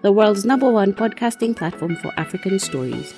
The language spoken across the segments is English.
the world's #1 podcasting platform for African stories.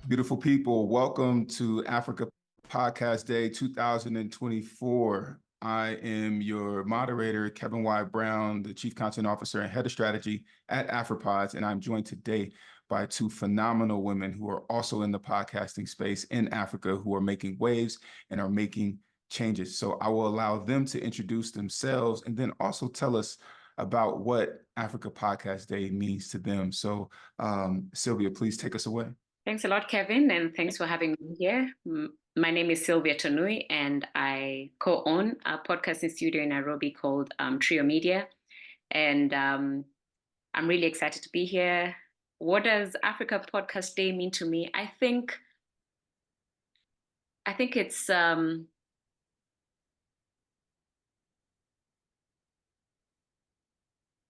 Beautiful people, welcome to Africa Podcast Day 2024. I am your moderator, Kevin Y. Brown, the Chief Content Officer and Head of Strategy at Afripods, and I'm joined today by two phenomenal women who are also in the podcasting space in Africa, who are making waves and are making changes. So I will allow them to introduce themselves and then also tell us about what Africa Podcast Day means to them. So Silvia, please take us away. Thanks a lot, Kevin, and thanks for having me here. My name is Silvia Tonui, and I co-own a podcasting studio in Nairobi called Trio Media. And I'm really excited to be here. What does Africa Podcast Day mean to me? I think it's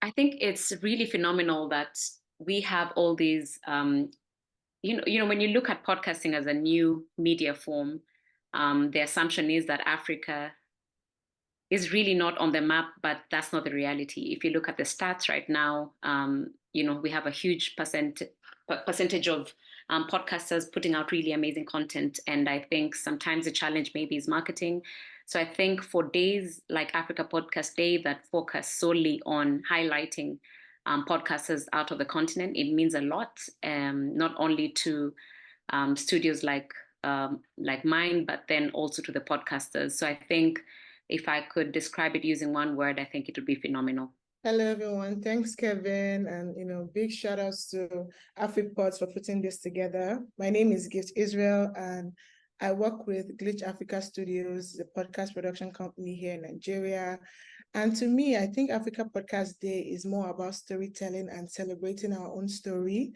I think it's really phenomenal that we have all these. When you look at podcasting as a new media form, the assumption is that Africa is really not on the map, but that's not the reality. If you look at the stats right now, we have a huge percentage of podcasters putting out really amazing content. And I think sometimes the challenge maybe is marketing. So I think for days like Africa Podcast Day that focus solely on highlighting podcasters out of the continent, it means a lot, not only to studios like mine, but then also to the podcasters. So I think if I could describe it using one word, I think it would be phenomenal. Hello, everyone. Thanks, Kevin. And, big shout outs to Afripods for putting this together. My name is Gift Israel, and I work with Glitch Africa Studios, the podcast production company here in Nigeria. And to me, I think Africa Podcast Day is more about storytelling and celebrating our own story.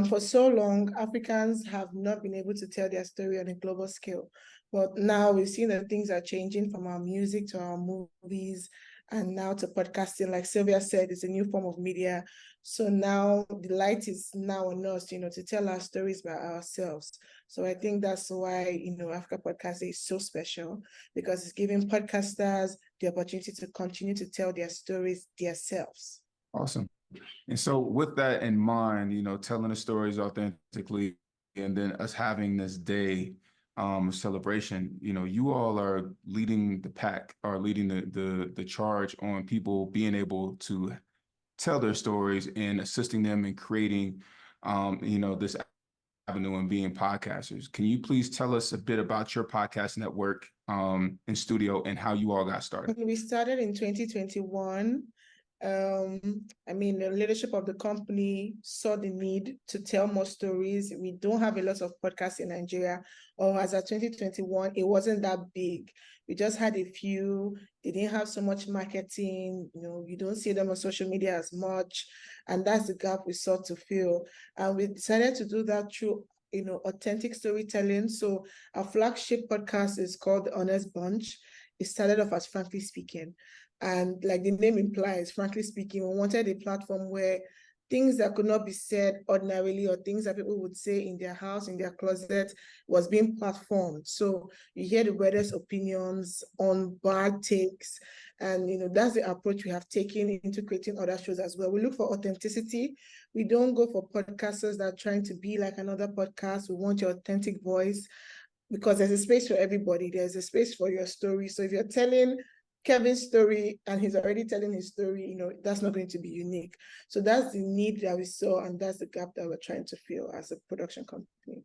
For so long, Africans have not been able to tell their story on a global scale. But now we've seen that things are changing from our music to our movies and now to podcasting. Like Silvia said, it's a new form of media. So now the light is now on us, to tell our stories by ourselves. So I think that's why, Africa Podcast Day is so special, because it's giving podcasters the opportunity to continue to tell their stories themselves. Awesome. And so with that in mind, telling the stories authentically, and then us having this day celebration, you all are leading the pack, or leading the charge on people being able to tell their stories and assisting them in creating, this avenue and being podcasters. Can you please tell us a bit about your podcast network and studio and how you all got started? We started in 2021. The leadership of the company saw the need to tell more stories. We don't have a lot of podcasts in Nigeria, or as of 2021, it wasn't that big. We just had a few. They didn't have so much marketing. You don't see them on social media as much. And that's the gap we sought to fill. And we decided to do that through authentic storytelling. So our flagship podcast is called The Honest Bunch. It started off as Frankly Speaking. And like the name implies, frankly speaking, we wanted a platform where things that could not be said ordinarily, or things that people would say in their house, in their closet, was being platformed. So you hear the weirdest opinions on bad takes. And, that's the approach we have taken into creating other shows as well. We look for authenticity. We don't go for podcasters that are trying to be like another podcast. We want your authentic voice, because there's a space for everybody. There's a space for your story. So if you're telling Kevin's story and he's already telling his story, that's not going to be unique. So that's the need that we saw, and that's the gap that we're trying to fill as a production company.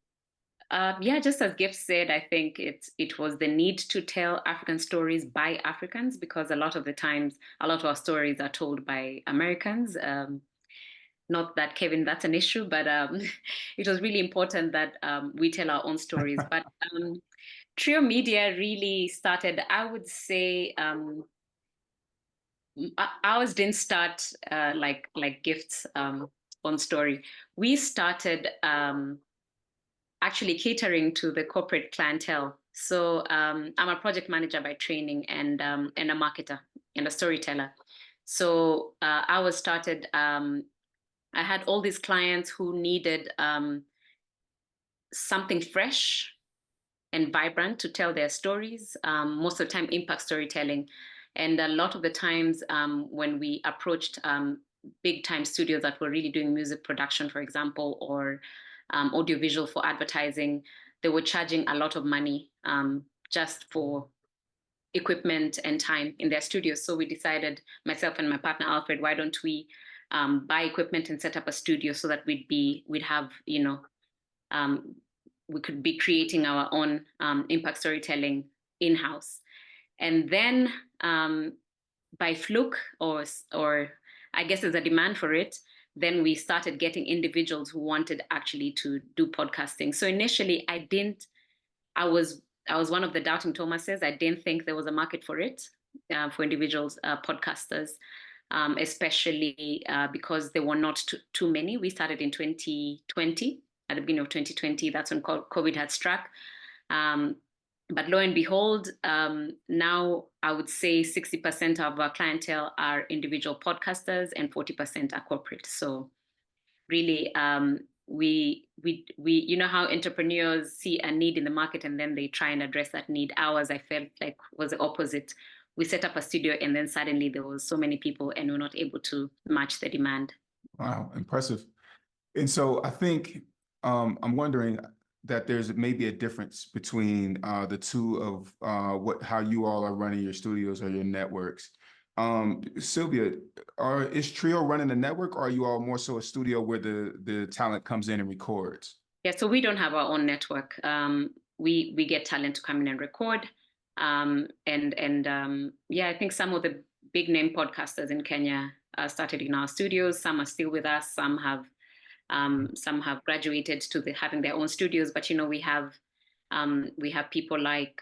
Just as Gift said, I think it was the need to tell African stories by Africans, because a lot of the times, a lot of our stories are told by Americans. Not that, Kevin, that's an issue, but it was really important that we tell our own stories. But Trio Media really started, I would say, ours didn't start like Gift's own story. We started actually catering to the corporate clientele. So I'm a project manager by training, and a marketer and a storyteller. So ours started, I had all these clients who needed something fresh and vibrant to tell their stories, most of the time impact storytelling. And a lot of the times when we approached big time studios that were really doing music production, for example, or audiovisual for advertising, they were charging a lot of money just for equipment and time in their studios. So we decided, myself and my partner Alfred, why don't we buy equipment and set up a studio so that we'd have, we could be creating our own impact storytelling in-house. And then by fluke, or I guess there's a demand for it, then we started getting individuals who wanted actually to do podcasting. So initially I was one of the doubting Thomases. I didn't think there was a market for it, for individuals, podcasters, especially because there were not too many. We started in 2020, at the beginning of 2020. That's when COVID had struck. But lo and behold, now I would say 60% of our clientele are individual podcasters and 40% are corporate. So really, we you know how entrepreneurs see a need in the market and then they try and address that need. Ours, I felt like, was the opposite. We set up a studio and then suddenly there was so many people and we're not able to match the demand. Wow, impressive. And so I think I'm wondering that there's maybe a difference between the two of how you all are running your studios or your networks. Silvia, is Trio running a network, or are you all more so a studio where the talent comes in and records? Yeah, so we don't have our own network. We get talent to come in and record. Yeah, I think some of the big name podcasters in Kenya started in our studios. Some are still with us. Some have graduated to having their own studios. But we have people like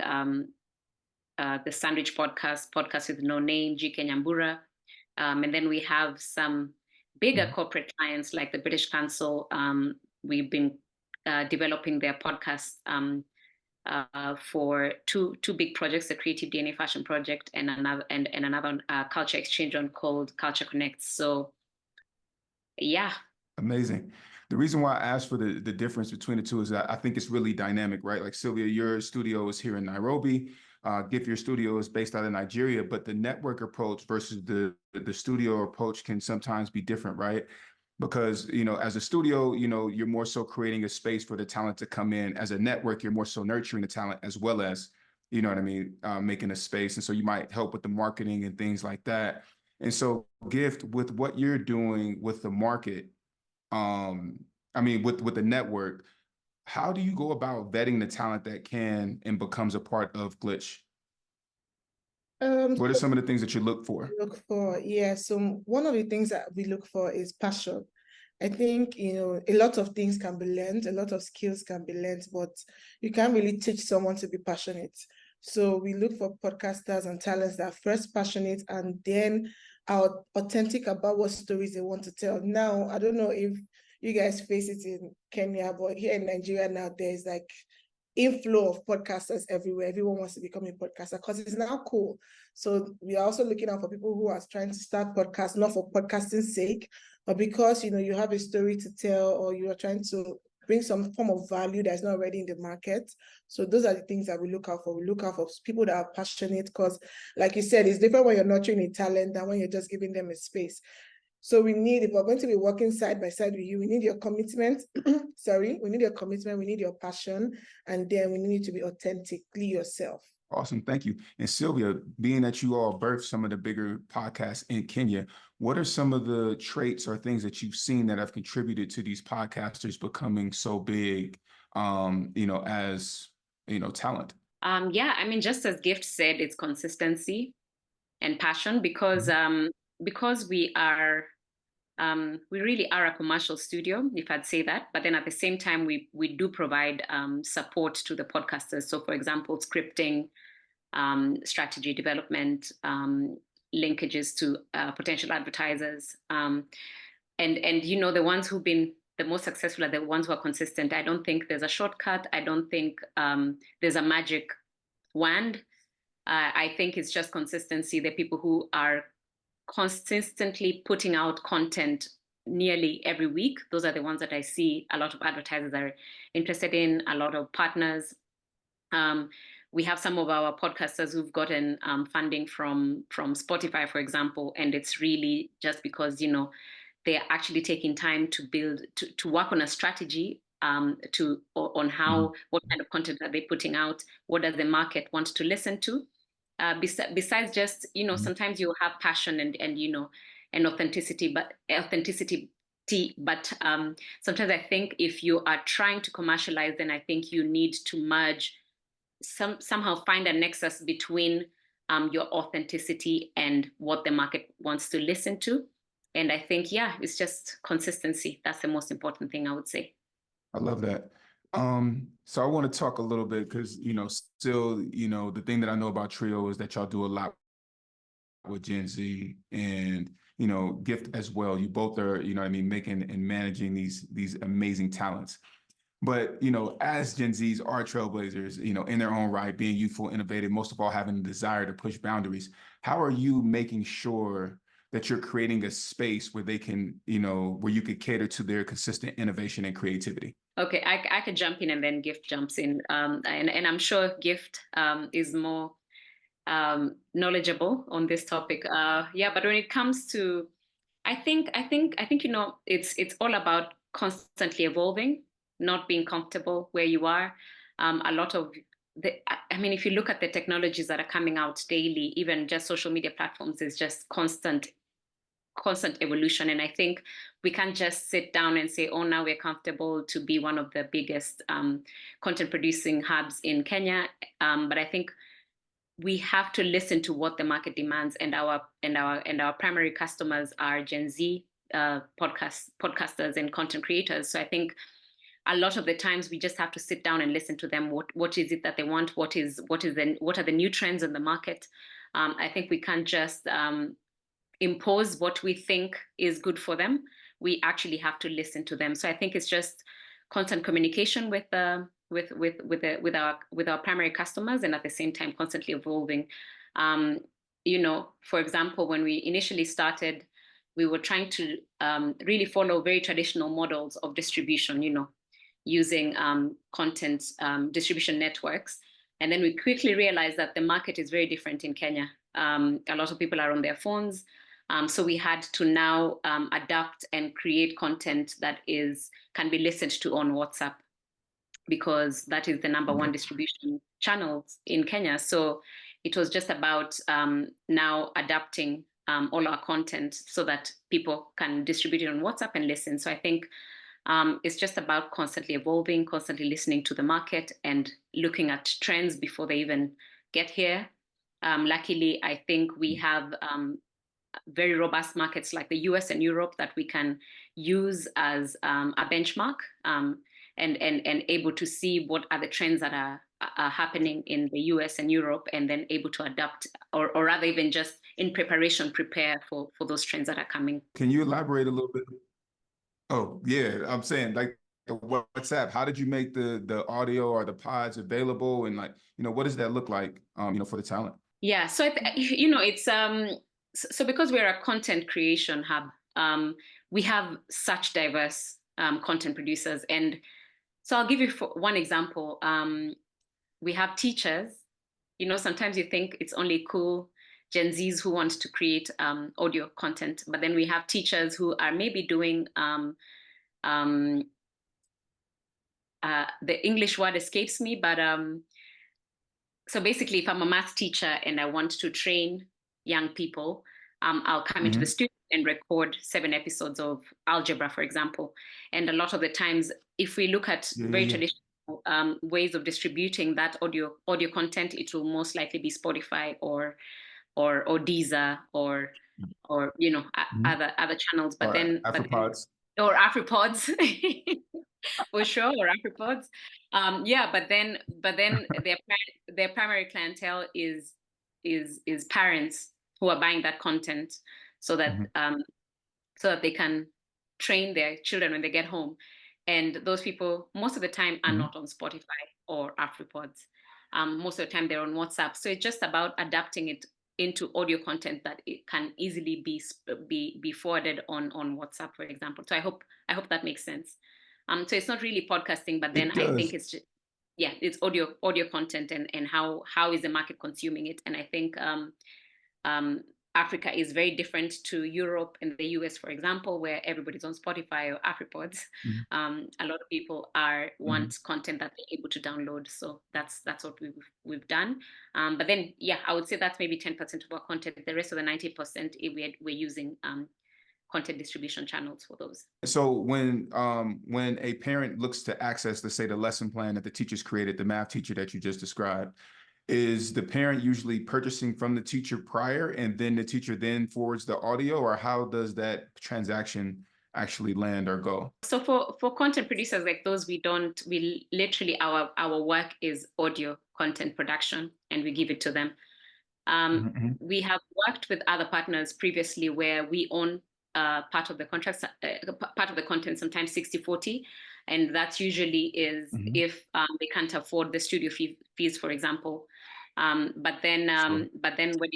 the Sandwich podcast with No Name, GK Nyambura, and then we have some bigger corporate clients like the British Council. We've been developing their podcast for two big projects: the Creative DNA Fashion Project and another culture exchange one called Culture Connects. So, yeah. Amazing. The reason why I asked for the difference between the two is that I think it's really dynamic, right? Like Silvia, your studio is here in Nairobi. GIF, your studio is based out of Nigeria, but the network approach versus the studio approach can sometimes be different, right? Because, as a studio, you're more so creating a space for the talent to come in. As a network, you're more so nurturing the talent as well as, making a space. And so you might help with the marketing and things like that. And so GIF, with what you're doing with the market, with the network, how do you go about vetting the talent that can and becomes a part of Glitch? What are some of the things that you look for? So one of the things that we look for is passion. I think, a lot of things can be learned, a lot of skills can be learned, but you can't really teach someone to be passionate. So we look for podcasters and talents that are first passionate and then are authentic about what stories they want to tell. Now, I don't know if you guys face it in Kenya, but here in Nigeria now, there's like inflow of podcasters everywhere. Everyone wants to become a podcaster because it's now cool. So we are also looking out for people who are trying to start podcasts, not for podcasting's sake, but because you have a story to tell, or you are trying to bring some form of value that's not already in the market. So those are the things that we look out for. We look out for people that are passionate because, like you said, it's different when you're nurturing a talent than when you're just giving them a space. So if we're going to be working side by side with you, we need your commitment. We need your commitment, we need your passion, and then we need you to be authentically yourself. Awesome, thank you. And Silvia, being that you all birthed some of the bigger podcasts in Kenya, what are some of the traits or things that you've seen that have contributed to these podcasters becoming so big, as, talent? Just as Gift said, it's consistency and passion because we really are a commercial studio, if I'd say that. But then at the same time, we do provide support to the podcasters. So, for example, scripting, strategy development, linkages to potential advertisers, and the ones who've been the most successful are the ones who are consistent. I don't think there's a shortcut. I don't think there's a magic wand. I think it's just consistency. The people who are consistently putting out content nearly every week, those are the ones that I see a lot of advertisers are interested in, a lot of partners. we have some of our podcasters who've gotten funding from Spotify, for example, and it's really just because, you know, they're actually taking time to build, to work on a strategy on how, what kind of content are they putting out, what does the market want to listen to. Besides just, you know, sometimes you have passion and you know, and authenticity, but sometimes I think if you are trying to commercialize, then I think you need to merge, somehow find a nexus between your authenticity and what the market wants to listen to. And I think, yeah, it's just consistency. That's the most important thing, I would say. I love that. So I want to talk a little bit because, you know, still, you know, the thing that I know about Trio is that y'all do a lot with Gen Z and, you know, Gift as well. You both are, you know what I mean, making and managing these amazing talents. But, you know, as Gen Zs are trailblazers, you know, in their own right, being youthful, innovative, most of all having the desire to push boundaries, how are you making sure that you're creating a space where they can, you know, where you could cater to their consistent innovation and creativity? Okay, I could jump in and then Gift jumps in. And I'm sure Gift is more knowledgeable on this topic. Yeah, but when it comes to, I think, you know, it's all about constantly evolving, not being comfortable where you are. A lot of I mean, if you look at the technologies that are coming out daily, even just social media platforms, is just constant evolution. And I think we can't just sit down and say, oh, now we're comfortable to be one of the biggest content producing hubs in Kenya. But I think we have to listen to what the market demands, and our primary customers are Gen Z podcasters and content creators. So I think a lot of the times we just have to sit down and listen to them. What is it that they want? What are the new trends in the market? I think we can't just impose what we think is good for them. We actually have to listen to them. So I think it's just constant communication with our primary customers, and at the same time constantly evolving. You know, for example, when we initially started, we were trying to really follow very traditional models of distribution, you know, using content distribution networks. And then we quickly realized that the market is very different in Kenya. A lot of people are on their phones. So we had to now adapt and create content that can be listened to on WhatsApp, because that is the number one distribution channel in Kenya. So it was just about now adapting all our content so that people can distribute it on WhatsApp and listen. So I think it's just about constantly evolving, constantly listening to the market and looking at trends before they even get here. Luckily, I think we have very robust markets like the US and Europe that we can use as a benchmark, and able to see what are the trends that are happening in the US and Europe, and then able to adapt, or rather even just in preparation, prepare for those trends that are coming. Can you elaborate a little bit? Oh, yeah, I'm saying like WhatsApp, how did you make the audio or the pods available? And like, you know, what does that look like, you know, for the talent? Yeah, so, you know, it's, so because we're a content creation hub, we have such diverse content producers. And so I'll give you one example. We have teachers. You know, sometimes you think it's only cool Gen Zs who want to create audio content, but then we have teachers who are maybe doing, the English word escapes me, but so basically if I'm a math teacher and I want to train young people, I'll come into the studio and record 7 episodes of algebra, for example. And a lot of the times, if we look at very traditional ways of distributing that audio content, it will most likely be Spotify or Deezer or you know, other channels. But then Afripods. Or Afripods. For sure, or Afripods. Yeah, but then their primary clientele is parents who are buying that content so that they can train their children when they get home. And those people most of the time are not on Spotify or Afripods. Most of the time they're on WhatsApp. So it's just about adapting it into audio content that it can easily be forwarded on WhatsApp, for example. So I hope that makes sense. So it's not really podcasting, but then I think it's just, it's audio content, and how is the market consuming it. And I think Africa is very different to Europe and the US, for example, where everybody's on Spotify or Afripods. A lot of people want content that they're able to download. So that's what we've done. But then, I would say that's maybe 10% of our content. The rest of the 90%, we're using content distribution channels for those. So when a parent looks to access, let's say, the lesson plan that the teacher's created, the math teacher that you just described, is the parent usually purchasing from the teacher prior and then the teacher then forwards the audio, or how does that transaction actually land or go? So for content producers like those, we literally, our work is audio content production, and we give it to them. We have worked with other partners previously where we own part of the contracts, part of the content, sometimes 60-40. And that usually is if they can't afford the studio fees, for example. But then when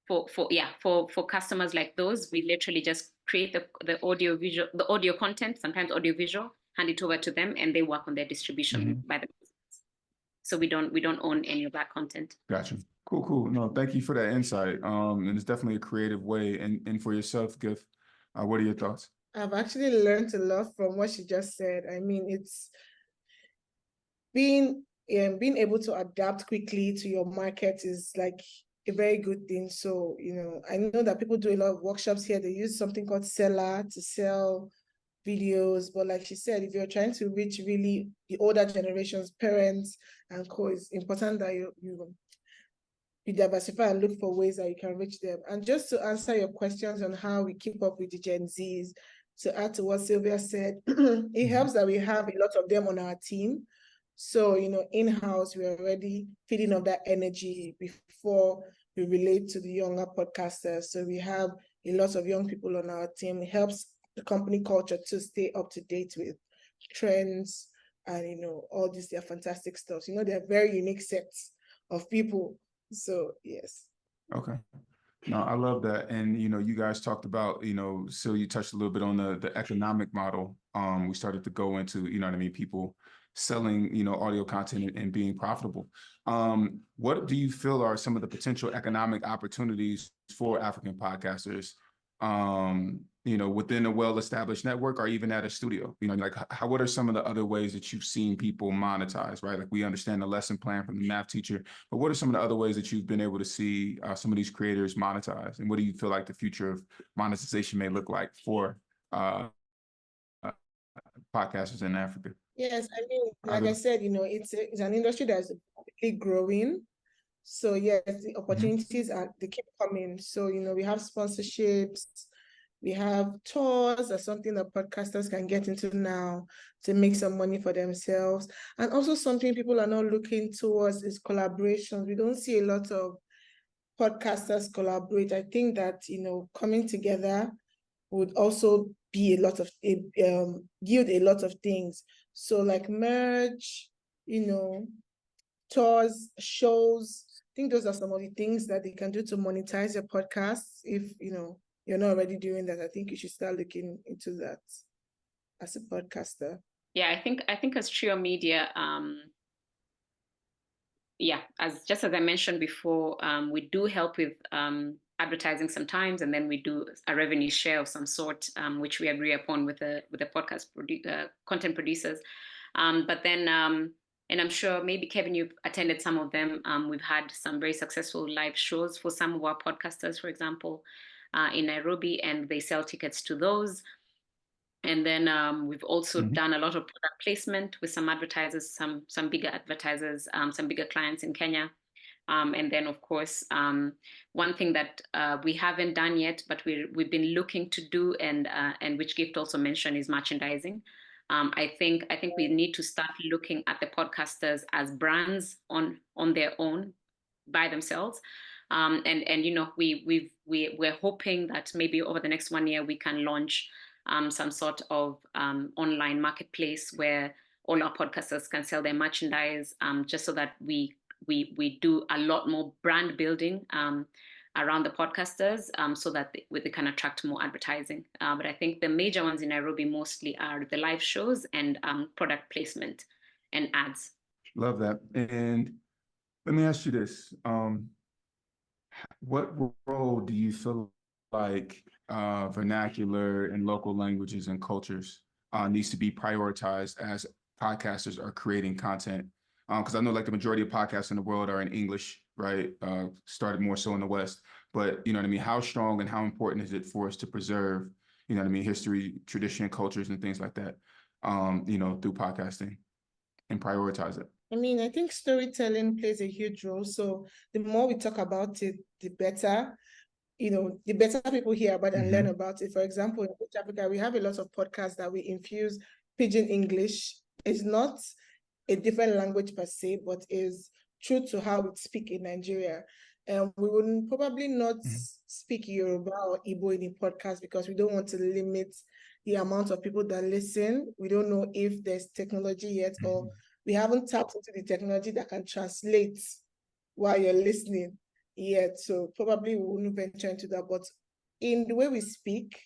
for customers like those, we literally just create the audio content, sometimes audio visual, hand it over to them, and they work on their distribution by themselves. So we don't own any of that content. Gotcha. Cool. No, thank you for that insight. And it's definitely a creative way. And for yourself, Gift, what are your thoughts? I've actually learned a lot from what she just said. I mean, it's being able to adapt quickly to your market is like a very good thing. So, I know that people do a lot of workshops here. They use something called Seller to sell videos. But like she said, if you're trying to reach really the older generations, parents and co, it's important that you diversify and look for ways that you can reach them. And just to answer your questions on how we keep up with the Gen Zs, to add to what Silvia said, it helps that we have a lot of them on our team. So, in-house, we're already feeding off that energy before we relate to the younger podcasters. So we have a lot of young people on our team. It helps the company culture to stay up to date with trends and, all this, their fantastic stuff. They're very unique sets of people. So, yes. Okay. No, I love that. And, you guys talked about, so you touched a little bit on the economic model. We started to go into, people selling, audio content and being profitable. What do you feel are some of the potential economic opportunities for African podcasters, within a well-established network or even at a studio? What are some of the other ways that you've seen people monetize, right? Like, we understand the lesson plan from the math teacher, but what are some of the other ways that you've been able to see some of these creators monetize? And what do you feel like the future of monetization may look like for podcasters in Africa? Yes, I mean, like I said, it's an industry that's really growing. So yes, the opportunities they keep coming. So, we have sponsorships, we have tours. That's something that podcasters can get into now to make some money for themselves. And also something people are now looking towards is collaborations. We don't see a lot of podcasters collaborate. I think that, coming together would also be yield a lot of things. So like merch, tours, shows. I think those are some of the things that they can do to monetize your podcasts. If you're not already doing that, I think you should start looking into that as a podcaster. Yeah, I think as Trio Media, as I mentioned before, we do help with advertising sometimes, and then we do a revenue share of some sort, which we agree upon with the podcast content producers. But then, and I'm sure maybe Kevin, you've attended some of them. We've had some very successful live shows for some of our podcasters, for example, in Nairobi, and they sell tickets to those. And then we've also done a lot of product placement with some advertisers, some bigger advertisers, some bigger clients in Kenya. And then, of course, one thing that we haven't done yet, but we've been looking to do, and which Gift also mentioned, is merchandising. I think we need to start looking at the podcasters as brands on their own, by themselves. We're hoping that maybe over the next 1 year we can launch some sort of online marketplace where all our podcasters can sell their merchandise, just so that we do a lot more brand building around the podcasters, so that they can attract more advertising. But I think the major ones in Nairobi mostly are the live shows and product placement and ads. Love that. And let me ask you this. What role do you feel like vernacular and local languages and cultures needs to be prioritized as podcasters are creating content? Because I know like the majority of podcasts in the world are in English, right? Started more so in the West, but you know what I mean? How strong and how important is it for us to preserve, you know what I mean, history, tradition, cultures, and things like that, through podcasting and prioritize it? I mean, I think storytelling plays a huge role. So the more we talk about it, the better. The better people hear about and learn about it. For example, in East Africa, we have a lot of podcasts that we infuse Pidgin English. It's not a different language per se, but is true to how we speak in Nigeria. We would probably not speak Yoruba or Igbo in a podcast because we don't want to limit the amount of people that listen. We don't know if there's technology yet, or we haven't tapped into the technology that can translate while you're listening yet. So probably we wouldn't venture into that. But in the way we speak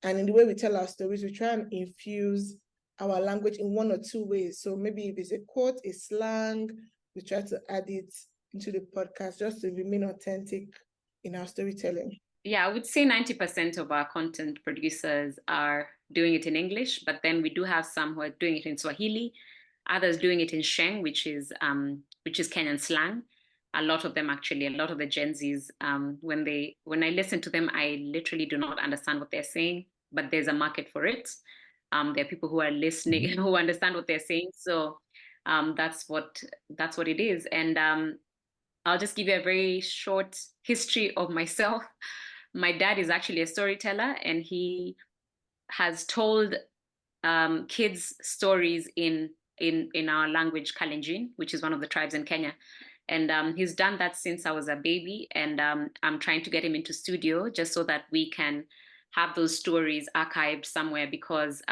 and in the way we tell our stories, we try and infuse our language in one or two ways. So maybe if it's a quote, a slang, we try to add it into the podcast just to remain authentic in our storytelling. Yeah, I would say 90% of our content producers are doing it in English, but then we do have some who are doing it in Swahili, others doing it in Sheng, which is Kenyan slang. A lot of them actually, a lot of the Gen Zs, when I listen to them, I literally do not understand what they're saying, but there's a market for it. There are people who are listening who understand what they're saying. So that's what it is. And I'll just give you a very short history of myself. My dad is actually a storyteller, and he has told kids stories in our language, Kalenjin, which is one of the tribes in Kenya. And he's done that since I was a baby. And I'm trying to get him into studio just so that we can have those stories archived somewhere, because,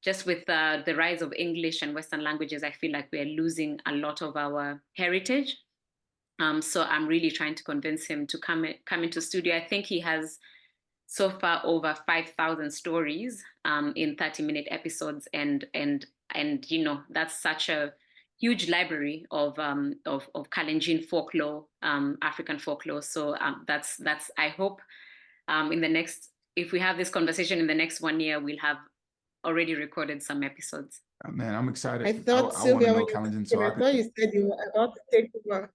just with the rise of English and Western languages, I feel like we're losing a lot of our heritage. So I'm really trying to convince him to come into studio. I think he has so far over 5,000 stories in 30-minute episodes, and that's such a huge library of Kalenjin folklore, African folklore. So that's I hope in the next, if we have this conversation in the next 1 year, we'll have already recorded some episodes. Oh, man, I'm excited. I thought, I want to Silvia, know Kalenjin, so I thought you said you were about to take over.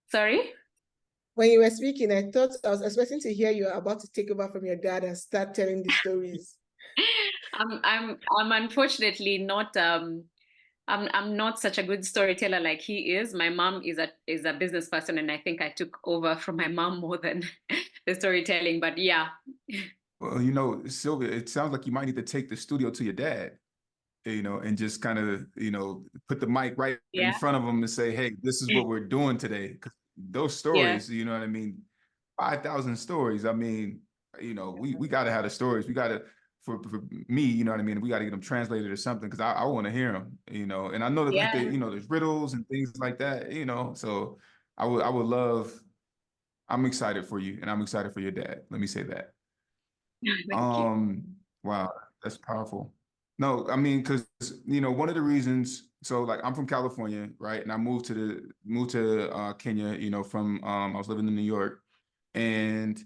Sorry? When you were speaking, I thought I was expecting to hear you were about to take over from your dad and start telling the stories. I'm unfortunately not. I'm not such a good storyteller like he is. My mom is a business person, and I think I took over from my mom more than the storytelling. But yeah. Well, Silvia, it sounds like you might need to take the studio to your dad, and just kind of, put the mic right in front of him and say, hey, this is what we're doing today. 'Cause those stories, you know what I mean? 5,000 stories. I mean, we got to have the stories. We got to, for me, you know what I mean? We got to get them translated or something, because I want to hear them, and I know that like there's riddles and things like that, so I would love, I'm excited for you, and I'm excited for your dad. Let me say that. Thank you. Wow, that's powerful. No, I mean, because one of the reasons, so like I'm from California, right? And I moved to Kenya, from I was living in New York. And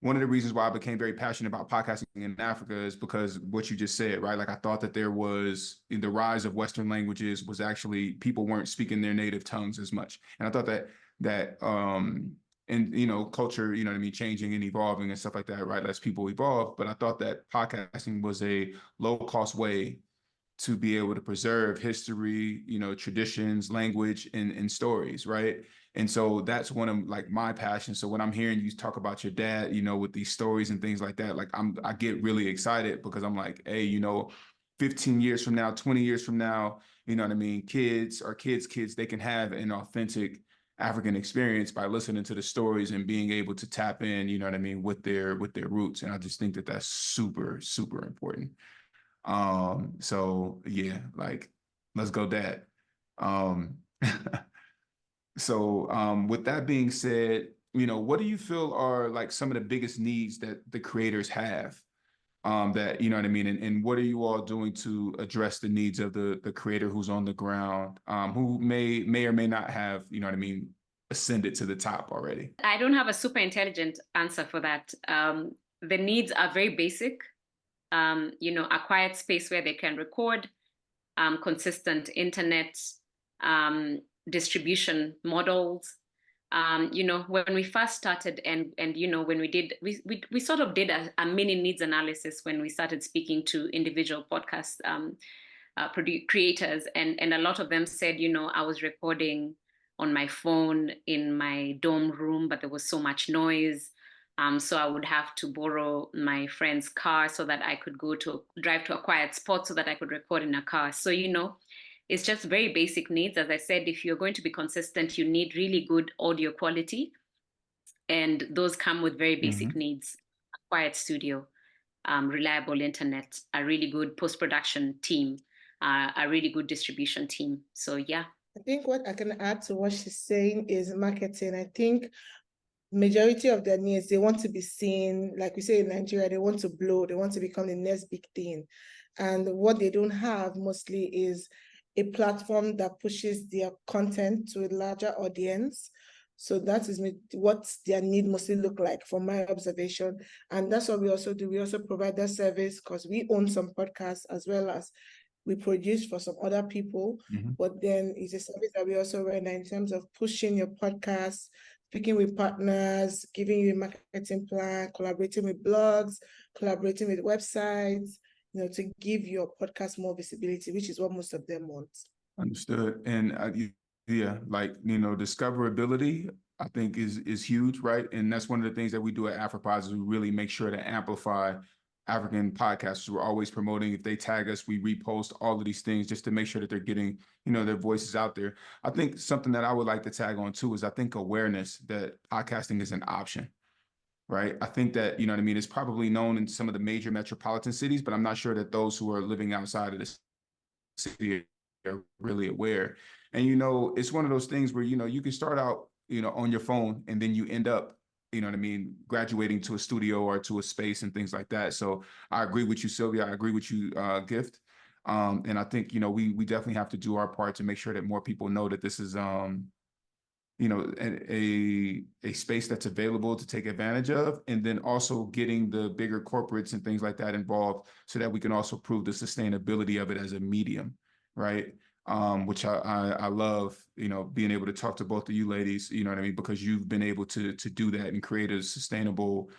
one of the reasons why I became very passionate about podcasting in Africa is because what you just said, right? Like I thought that there was, in the rise of Western languages, was actually people weren't speaking their native tongues as much. And I thought that and culture, what I mean, changing and evolving and stuff like that, right? As people evolve. But I thought that podcasting was a low-cost way to be able to preserve history, traditions, language, and stories, right? And so that's one of like my passions. So when I'm hearing you talk about your dad, with these stories and things like that, like I get really excited, because I'm like, hey, 15 years from now, 20 years from now, you know what I mean? Kids, they can have an authentic African experience by listening to the stories and being able to tap in, you know what I mean, with their roots. And I just think that that's super, super important. So yeah, like, let's go, Dad. So with that being said, what do you feel are like some of the biggest needs that the creators have that, you know what I mean? And what are you all doing to address the needs of the creator who's on the ground, who may or may not have, you know what I mean, ascended to the top already? I don't have a super intelligent answer for that. The needs are very basic. A quiet space where they can record, consistent internet, distribution models. When we first started and when we sort of did a mini needs analysis when we started speaking to individual podcast creators, and a lot of them said, I was recording on my phone in my dorm room, but there was so much noise. So I would have to borrow my friend's car so that I could drive to a quiet spot so that I could record in a car. So, it's just very basic needs. As I said, if you're going to be consistent, you need really good audio quality. And those come with very basic needs: a quiet studio, reliable internet, a really good post-production team, a really good distribution team. So, yeah. I think what I can add to what she's saying is marketing. I think majority of their needs, they want to be seen, like we say in Nigeria, they want to blow, they want to become the next big thing. And what they don't have mostly is a platform that pushes their content to a larger audience. So that is what their need mostly look like from my observation. And that's what we also do. We also provide that service because we own some podcasts as well as we produce for some other people. But then it's a service that we also render in terms of pushing your podcast, speaking with partners, giving you a marketing plan, collaborating with blogs, collaborating with websites, to give your podcast more visibility, which is what most of them want. Understood. And discoverability, I think is huge, right? And that's one of the things that we do at Afripods is we really make sure to amplify African podcasters. We're always promoting. If they tag us, we repost all of these things just to make sure that they're getting, their voices out there. I think something that I would like to tag on too is I think awareness that podcasting is an option, right? I think that, it's probably known in some of the major metropolitan cities, but I'm not sure that those who are living outside of the city are really aware. And, it's one of those things where, you can start out, on your phone and then you end up, graduating to a studio or to a space and things like that. So I agree with you, Silvia. I agree with you, Gift. And I think, we definitely have to do our part to make sure that more people know that this is, a space that's available to take advantage of, and then also getting the bigger corporates and things like that involved so that we can also prove the sustainability of it as a medium, right? Which I love, being able to talk to both of you ladies, because you've been able to do that and create a sustainable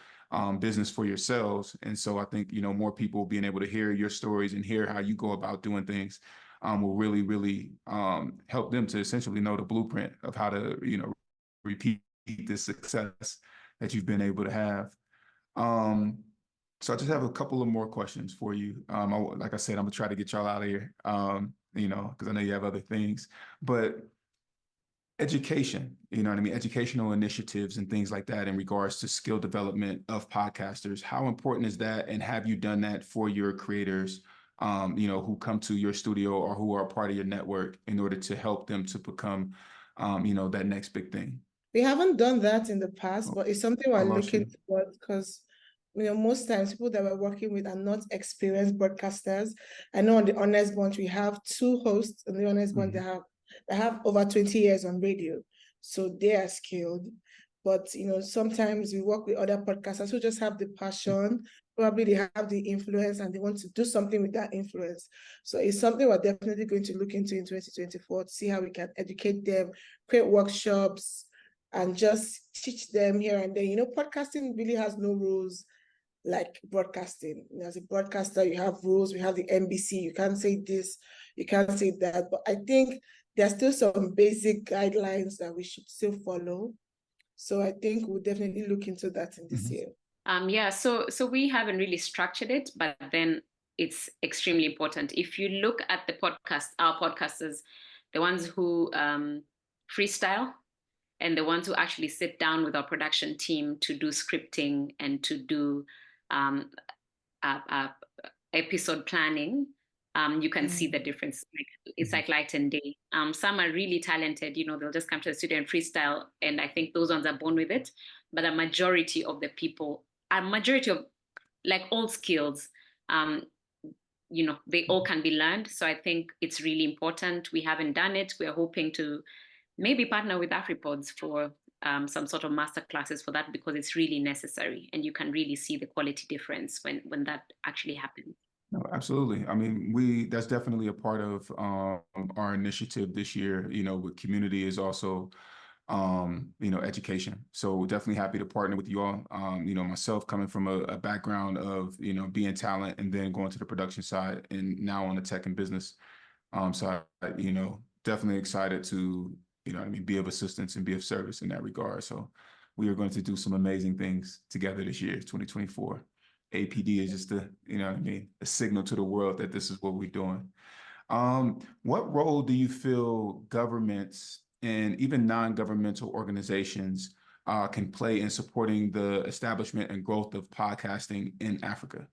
business for yourselves. And so I think, more people being able to hear your stories and hear how you go about doing things will really, really help them to essentially know the blueprint of how to, repeat this success that you've been able to have. So I just have a couple of more questions for you. Like I said, I'm gonna try to get y'all out of here, because I know you have other things, but education, educational initiatives and things like that in regards to skill development of podcasters. How important is that? And have you done that for your creators, who come to your studio or who are a part of your network in order to help them to become, that next big thing? We haven't done that in the past, but it's something we're looking towards because, most times people that we're working with are not experienced broadcasters. I know on the Honest Bunch, we have 2 hosts on the Honest Bunch that have over 20 years on radio. So they are skilled. But, sometimes we work with other podcasters who just have the passion, probably they have the influence and they want to do something with that influence. So it's something we're definitely going to look into in 2024 to see how we can educate them, create workshops, and just teach them here and there. Podcasting really has no rules like broadcasting. As a broadcaster, you have rules. We have the NBC. You can't say this, you can't say that. But I think there's still some basic guidelines that we should still follow. So I think we'll definitely look into that in this year. So we haven't really structured it, but then it's extremely important. If you look at the podcast, our podcasters, the ones who freestyle and the ones who actually sit down with our production team to do scripting and to do episode planning, you can see the difference. It's like light and day. Some are really talented, they'll just come to the studio and freestyle, and I think those ones are born with it. But a majority of the people, a majority of like all skills, they all can be learned. So I think it's really important. We haven't done it. We're hoping to maybe partner with Afripods for some sort of master classes for that, because it's really necessary, and you can really see the quality difference when that actually happens. No, absolutely. I mean, that's definitely a part of our initiative this year, with community is also, education. So definitely happy to partner with you all. Myself coming from a background of, being talent and then going to the production side and now on the tech and business side, definitely excited to, be of assistance and be of service in that regard. So we are going to do some amazing things together this year, 2024. APD is just a signal to the world that this is what we're doing. What role do you feel governments and even non-governmental organizations can play in supporting the establishment and growth of podcasting in Africa,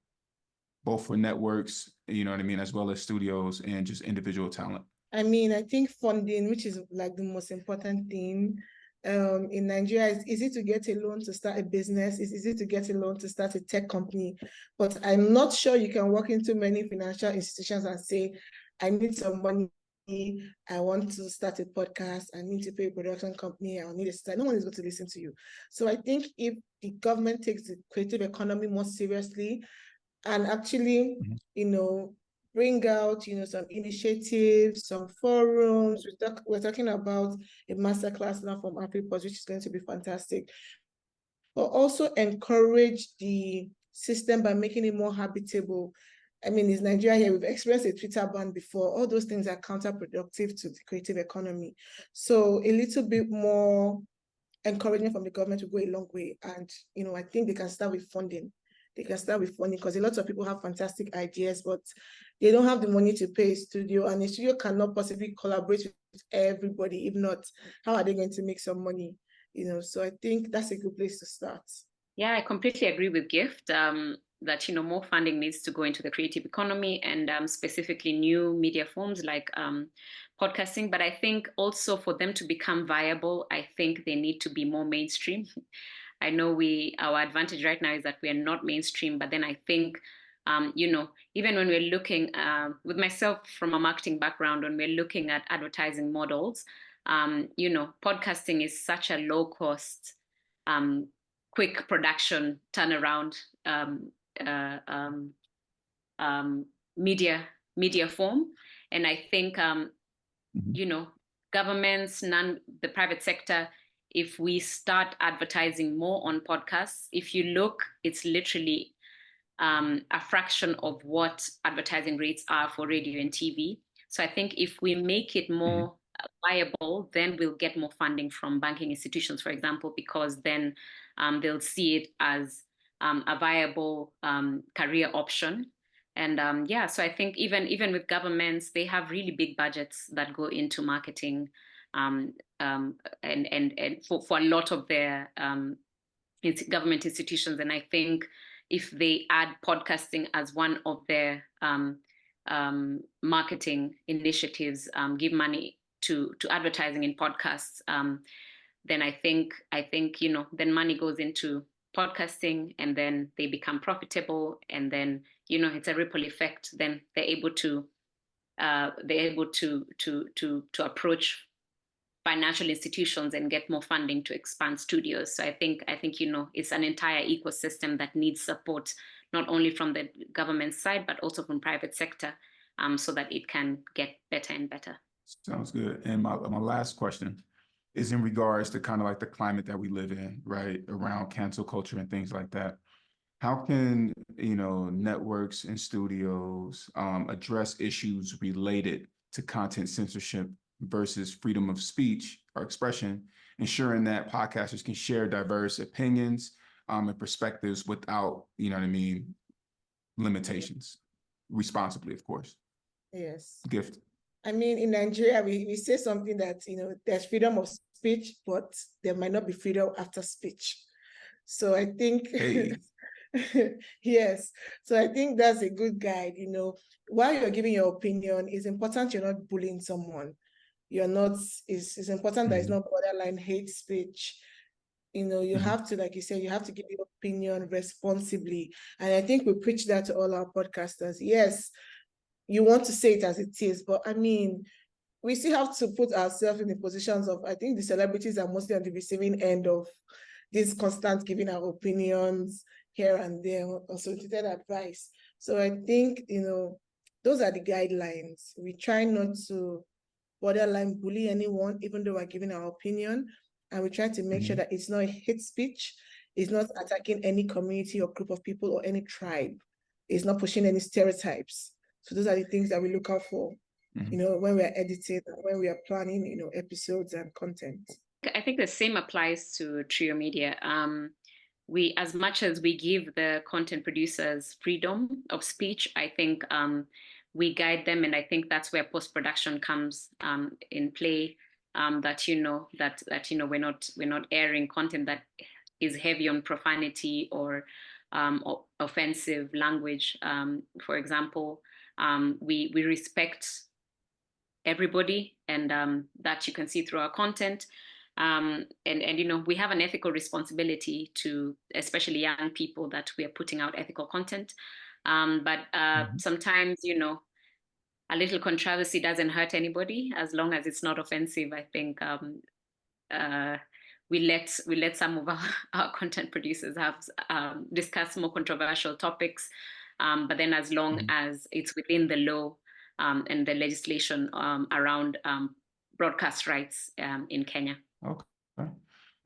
both for networks, as well as studios and just individual talent? I mean, I think funding, which is like the most important thing. In Nigeria, it's easy to get a loan to start a business. It's easy to get a loan to start a tech company, but I'm not sure you can walk into many financial institutions and say, I need some money. I want to start a podcast. I need to pay a production company. I need to start. No one is going to listen to you. So I think if the government takes the creative economy more seriously and actually, bring out, some initiatives, some forums. We're talking about a masterclass now from Afripods, which is going to be fantastic. But also encourage the system by making it more habitable. I mean, is Nigeria here? We've experienced a Twitter ban before. All those things are counterproductive to the creative economy. So a little bit more encouragement from the government will go a long way. And, I think they can start with funding. They can start with funding because a lot of people have fantastic ideas, but they don't have the money to pay a studio, and a studio cannot possibly collaborate with everybody. If not, how are they going to make some money? So I think that's a good place to start. Yeah, I completely agree with Gift that, more funding needs to go into the creative economy and specifically new media forms like podcasting. But I think also for them to become viable, I think they need to be more mainstream. I know our advantage right now is that we are not mainstream, but then I think, even when we're looking, with myself from a marketing background, when we're looking at advertising models, podcasting is such a low cost, quick production turnaround media form. And I think, governments, the private sector, if we start advertising more on podcasts, if you look, it's literally a fraction of what advertising rates are for radio and TV. So I think if we make it more viable, then we'll get more funding from banking institutions, for example, because then they'll see it as a viable career option. And so I think even with governments, they have really big budgets that go into marketing and for a lot of their government institutions. And I think if they add podcasting as one of their marketing initiatives, give money to advertising in podcasts, then I think then money goes into podcasting, and then they become profitable, and then it's a ripple effect. Then they're able to approach financial institutions and get more funding to expand studios. So I think it's an entire ecosystem that needs support, not only from the government side but also from private sector, so that it can get better and better. Sounds good. And my last question is in regards to kind of like the climate that we live in, right, around cancel culture and things like that. How can, networks and studios address issues related to content censorship versus freedom of speech or expression, ensuring that podcasters can share diverse opinions and perspectives without, limitations, responsibly, of course? Yes. Gift. I mean, in Nigeria, we say something that, there's freedom of speech, but there might not be freedom after speech. So I think, Hey. yes. So I think that's a good guide. While you're giving your opinion, it's important you're not bullying someone. It's important that it's not borderline hate speech. you have to, like you said, you have to give your opinion responsibly. And I think we preach that to all our podcasters. Yes, you want to say it as it is, but I mean, we still have to put ourselves in the positions of, I think the celebrities are mostly on the receiving end of this constant giving our opinions here and there, unsolicited advice. So I think, those are the guidelines. We try not to borderline bully anyone, even though we're giving our opinion. And we try to make sure that it's not hate speech. It's not attacking any community or group of people or any tribe. It's not pushing any stereotypes. So those are the things that we look out for, when we're editing and when we are planning, episodes and content. I think the same applies to Trio Media. We, as much as we give the content producers freedom of speech, I think we guide them, and I think that's where post-production comes in play. That we're not airing content that is heavy on profanity or offensive language. For example, we respect everybody, and that you can see through our content. And we have an ethical responsibility to, especially young people, that we are putting out ethical content. But sometimes, a little controversy doesn't hurt anybody as long as it's not offensive. I think we let some of our content producers have discuss more controversial topics, but then as long as it's within the law and the legislation around broadcast rights in Kenya. Okay.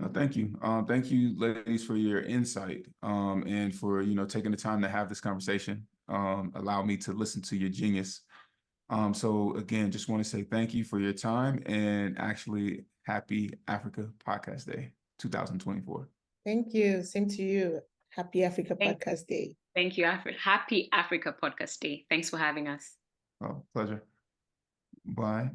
No, thank you. Thank you, ladies, for your insight and for, taking the time to have this conversation. Allow me to listen to your genius. So again, just want to say thank you for your time, and actually happy Africa Podcast Day 2024. Thank you. Same to you. Happy Africa Podcast Day. Thank you. Happy Africa Podcast Day. Thanks for having us. Oh, pleasure. Bye.